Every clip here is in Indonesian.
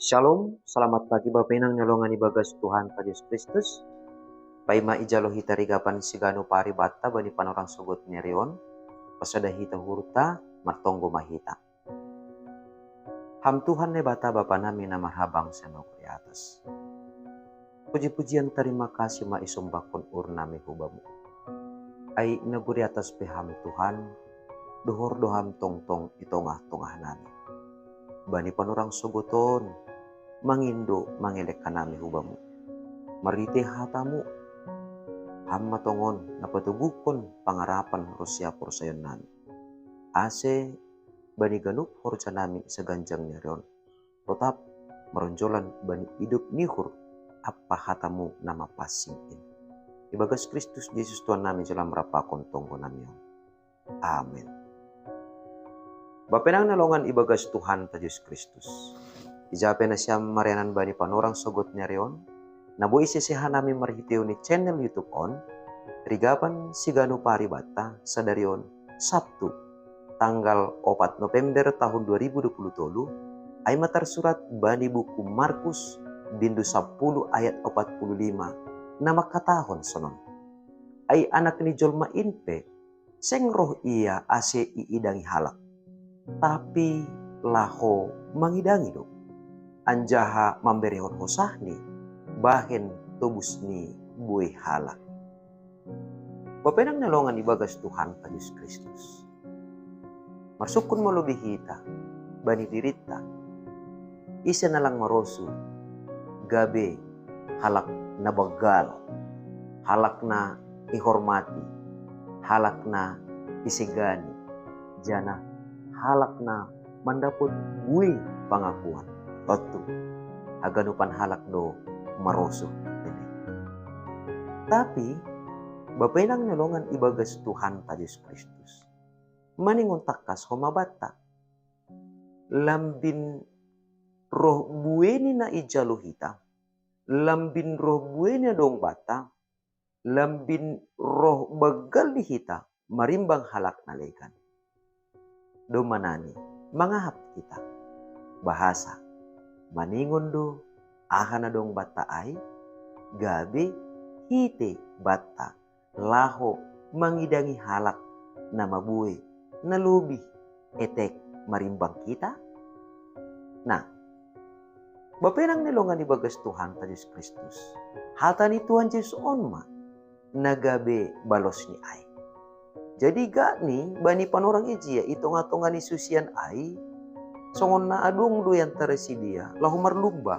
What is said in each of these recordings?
Shalom, selamat pagi Bapak Inang nyolongan ibagas Tuhan Yesus Kristus. Paima ijalo hita rigapan sigano pari bata bani panorang sogot nerion. Pasada hita hurta martonggo mahita. Ham Tuhan ne bata Bapa nami nama habang senok di atas. Puji-pujian terima kasih ma isombakon urnami hubamu. Ai naguri atas peham Tuhan, dohor doham tong-tong itongah-tongah nami. Bani panorang sogoton, mangindo mangelek kanami hubamu. Marite hatamu, hamma tongon napatugukon pangarapan Rusia porsayon nami. Ase bani ganup horca nami seganjang nerion. Tetap meronjolan bani hidup nihur apa hatamu nama pasingin. Ibagas Kristus Yesus Tuhan nami dalam rapakon tonggo nami. Amin. Bapenang nalongan ibagas Tuhan Yesus Kristus. Ijape na siyam marianan bani panorang sogot nerion. Nabu isisehan namin marhitiw ni channel YouTube on. Rigapan sigano paribata sa darion Sabtu tanggal 4 November tahun 2020 ay matarsurat bani buku Markus bindu 10 ayat 45 na makatahon sonon. Ay anak ni Jolma inpe seng roh iya ase iidangi halak. Tapi laho mangidangi do. Anjaha mamberehon hosah ni bahen tubus ni buih halak. Bapenang nalongan ibagas Tuhan Yesus Kristus. Masukun mo lebih hita, bani dirita. Isa na lang marosu, gabi halak na bagal, halak na ihormati, halak na isigani, jana halak na mandapot buih pangakuan. Totu, aganupan halak do marosu. Tapi, bapenang nalongan ibagas Tuhan Yesus Kristus. Maningon takas homabata. Lambin roh bueni na ijalo hita. Lambin roh bueni dong bata. Lambin roh bagal di hita. Marimbang halak nalekan. Do manani, mangahap kita. Bahasa. Maningon do, ahana dong bata ay. Gabi, hite bata. Laho mangidangi halak na mabuhay na lubi etek marimbang kita. Nah, bapenang nilongan ibagas Tuhan Yesus Kristus. Hata ni Tuhan Yesus onma nagabe balos ni ay. Jadi gak ni bani panorang ijia itonga-tonga ni susian ay songon na adung do yang teresi dia lahu marlumba.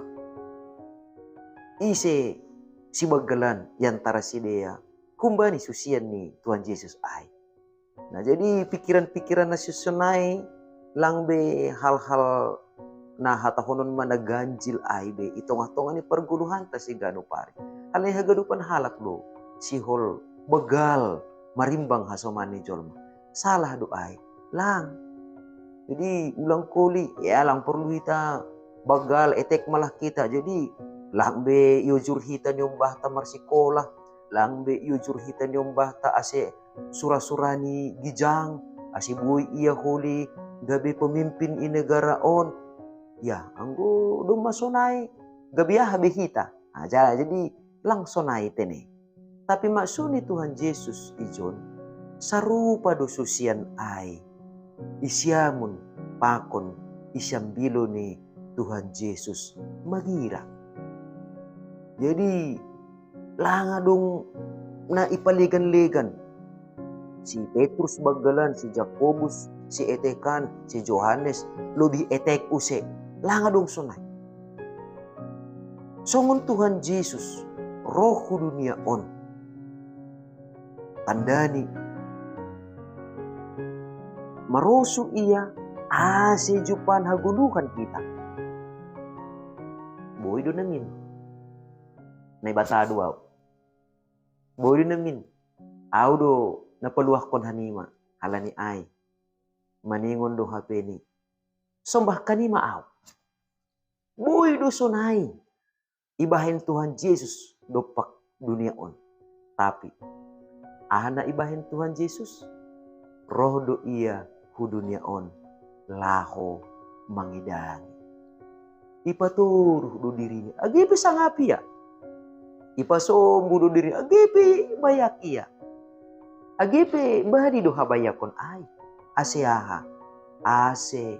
Ise si bagalan yang teresi dia kumbani susian ni Tuhan Yesus ay. Nah jadi pikiran-pikiran na susunay lang be hal-hal na hatahonon man naganjil ay be itong-atongan ni perguluhan ta si gano pare. Alay hagadupan halak lo si hol begal marimbang hasoman ni Jolma. Salah do ay lang. Jadi ulang kuli ya lang perlu kita bagal etek malah kita. Jadi lang be yujur hita nyombah ta marsikolah. Lang be yujur hita nyombah ta ase sura-surani gijang, asibuy iya huli, gabi pemimpin i negara on. Ya, anggo duma sonay, gabi habi hita. Nah, jadi lang sonay tene. Tapi maksuni Tuhan Yesus ijon, sarupa do susian ay, isyamun pakon isyambilo ni Tuhan Yesus magira. Jadi, langa dong na ipaligan-ligan. Si Petrus bagalan, si Jakobus, si Etekan, si Johannes, lebih etek use. Langa dong sunay. Songon Tuhan Yesus, roh dunia on. Tandani, marosu iya, ase jupan haguluhan kita. Boy do namin. Naibasa dua. Boy do namin. Aw do, napaluah kon hanima, halani ay. Maningon do hapeni. Sombah kanima aw. Boy do sunay. Ibahin Tuhan Yesus dopak dunia on. Tapi, ahana ibahin Tuhan Yesus. Roh do iya hu dunia on. Laho mangidangi. ipaturuh do dirinya. Agipi sangapia. Ipasombu do diri. Agipi bayakia. Agipi badi do habayakon ai. Aseaha. Ase.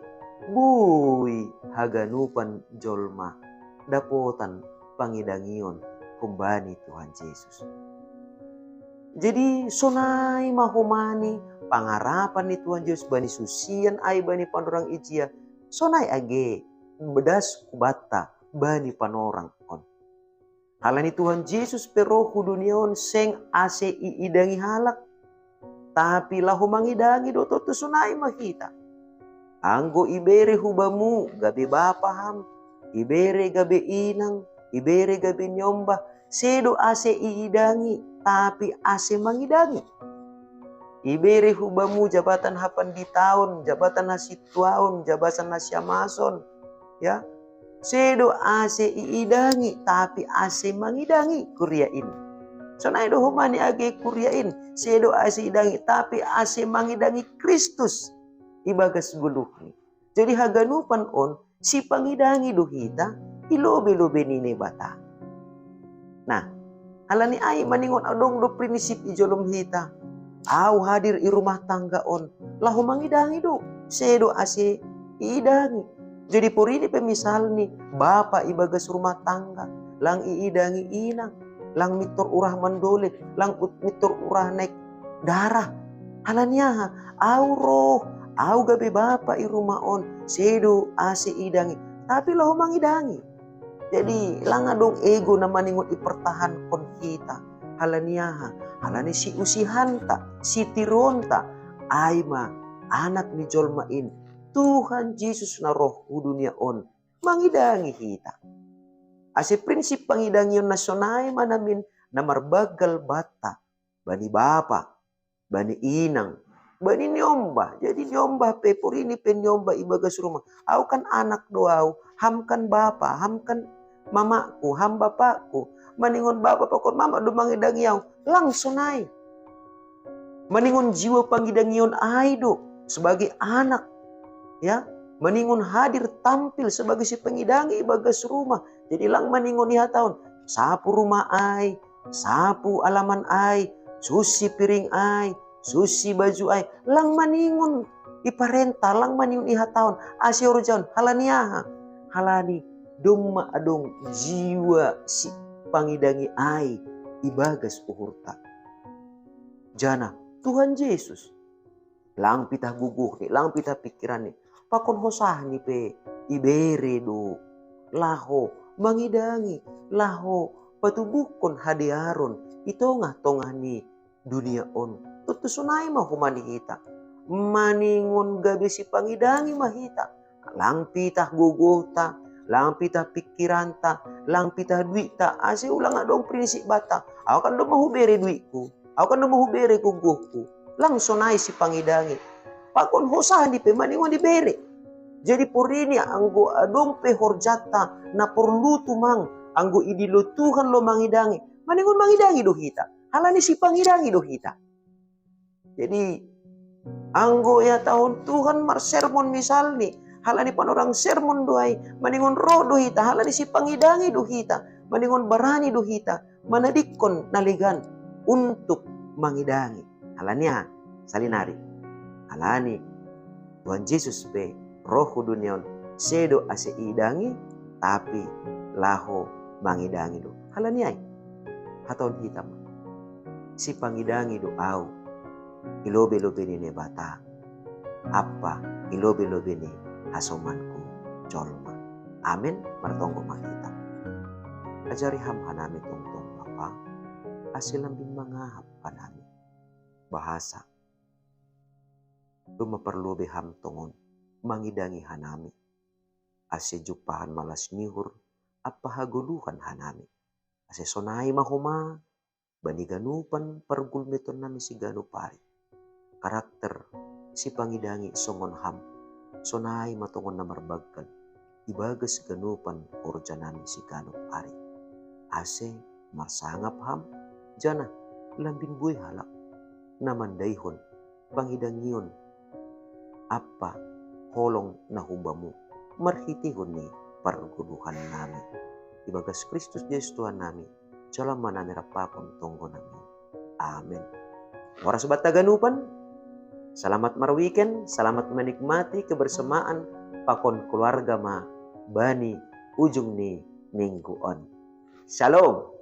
Bui haganupan jolma. Dapotan pangidangion kumbani Tuhan Yesus. Jadi sonai mahomani pangarapan ni Tuhan Yesus bani susian ai bani panorang ijia. Sonai age bedas kubata bani panorang on. Halani Tuhan Yesus perohu duniaon seng ase iidangi halak. Tapi lahu mangidangi do toto sonai mahita. Anggo ibere hubamu gabe bapaham. Ibere gabe inang. Ibere gabe nyomba. Sedo ase iidangi. Tapi ase mangidangi. Ibere hubamu jabatan hapan di tahun, jabatan nasi tuaun, jabatan nasi amason, ya. Sedo ase iidangi, tapi ase mangidangi kuryain. Sonai do humani age kuryain, sedo ase idangi, tapi ase mangidangi Kristus ibagas guluhni. Jadi haganupan on si pangidangi do hita, ilobe-lobe nine bata. Nah, alani ai maningon adong do prinsip ijolom hita. Au hadir i rumah tangga on. Lahu mangidangi do. Sedo ase iidangi. Jadi porini pemisal ni. Bapa ibagas rumah tangga. Lang iidangi inang. Lang mitor urah mandolit. Lang mitor urah naik darah. Alaniaha. Au roh. Au gabe bapa i rumah on. Sedo ase iidangi. Tapi lahu mangidangi. Jadi lang adong ego na maningon ipertahan kon kita. Halaniaha, halani si usihanta, si tironta, aima, anak ni jolmain, Tuhan Yesus na roh dunia on, mangidangi hita. Ase prinsip pangidangion nasionai manamin na marbagal bata, bani bapa, bani inang, bani nyomba. Jadi nyomba pepur ini penyomba ibagas rumah. Au kan anak doau, hamkan bapa, hamkan mamaku, ham bapakku. Maningon bapa pakon mama do mangidangi yaw langsung naik. Maningon jiwa pangidangion aido sebagai anak, ya. Maningon hadir tampil sebagai si pengidangi bagas rumah. Jadi lang maningon iha tahun sapu rumah ai, sapu alaman ai, susi piring ai, susi baju ai. Lang maningon iparenta, lang maningon iha tahun asio rojaun halaniaha, halani domma adong jiwa si pangidangi ai ibagas uhurta. Jana Tuhan Yesus lang pitah guguh ni, lang pitah pikiran ni. Pakon hosah ni pe ibere do laho mangidangi laho patubukon hadiaron ito nga tongah ni dunia on. Tutusunay mahumani kita. Maningon gabi si pangidangi mahita. Lang pitah guguh ta. Lang pitah pikiran ta, lang pitah duit ta, ase ulang adong prinsip bata. Ako kan do mahubere duitku, ako kan do mahubere kuguhku. Lang sonai si pangidangi. Pakon hosahan di pe maningon di bere. Jadi porini anggo adong pe horjata na perlu tumang anggo idilo Tuhan lo mangidangi. Maningon mangidangi do hita. Halani si pangidangi do hita. Jadi anggo ya tahun Tuhan mar sermon misal ni. Halani panorang sermon doai, maningon roh dohita, halani si pangidangi dohita, maningon barani dohita, manadikon naligan untuk mangidangi. Halania, salinari. Halani, Tuhan Yesus pe, roh duniaon, sedo ase idangi, tapi laho mangidangi do. Halaniai, haton hitam. Si pangidangi do au, ilobe-lobe ni bata. Apa ilobe-lobe ni asomanku jolma. Amin. Martonggo makita. Ajari ham hanami tungtung papa. Asilambing mangahap panami. Bahasa. Dumaperlu beham tongon. Mangidangi hanami. Ase jupahan malas nihur. Apa haguluhan hanami. Ase sonai mahuma. Bani ganupan pergulmeton nami si ganupari. Karakter si pangidangi songon ham. Sonai matongon na marbagal. Ibagas ganupan orjanami si ganup ari. Ase marsangap ham. Jana lambing buhay halak. Namandayhon pangidangion. Apa holong na humbamu. Marhitihon ni perguduhan nami. Ibagas Kristus Yesus Tuhan nami, jalan manami rapakon tunggu nami. Amin. Ora sobat taganupan, selamat marweekend, selamat menikmati kebersamaan pakon keluarga ma bani ujung ni minggu on. Shalom.